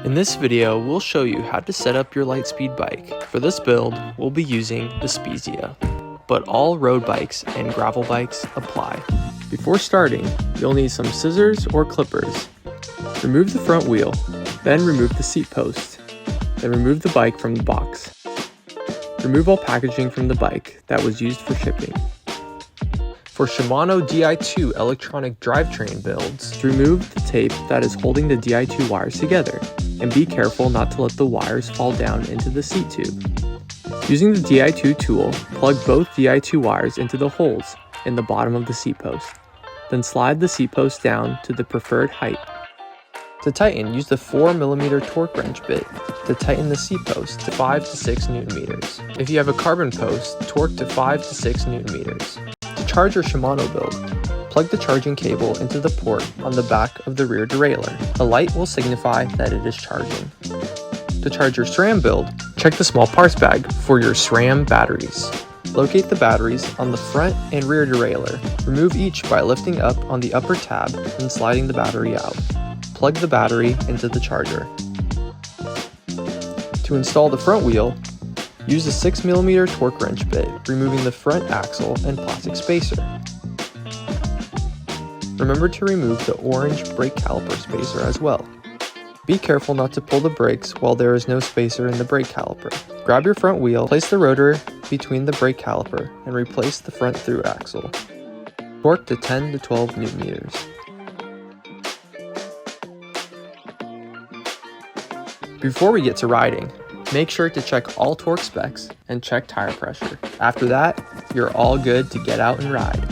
In this video, we'll show you how to set up your Litespeed bike. For this build, we'll be using the Spezia, but all road bikes and gravel bikes apply. Before starting, you'll need some scissors or clippers. Remove the front wheel, then remove the seat post. Then remove the bike from the box. Remove all packaging from the bike that was used for shipping. For Shimano Di2 electronic drivetrain builds, remove the tape that is holding the Di2 wires together, and be careful not to let the wires fall down into the seat tube. Using the Di2 tool, plug both Di2 wires into the holes in the bottom of the seat post. Then slide the seat post down to the preferred height. To tighten, use the 4mm torque wrench bit to tighten the seat post to 5 to 6 Nm. If you have a carbon post, torque to 5 to 6 Nm. To charge your Shimano build, plug the charging cable into the port on the back of the rear derailleur. A light will signify that it is charging. To charge your Sram build, check the small parts bag for your Sram batteries. Locate the batteries on the front and rear derailleur. Remove each by lifting up on the upper tab and sliding the battery out. Plug the battery into the charger. To install the front wheel, use a 6mm torque wrench bit, removing the front axle and plastic spacer. Remember to remove the orange brake caliper spacer as well. Be careful not to pull the brakes while there is no spacer in the brake caliper. Grab your front wheel, place the rotor between the brake caliper, and replace the front through axle. Torque to 10 to 12 Nm. Before we get to riding, make sure to check all torque specs and check tire pressure. After that, you're all good to get out and ride.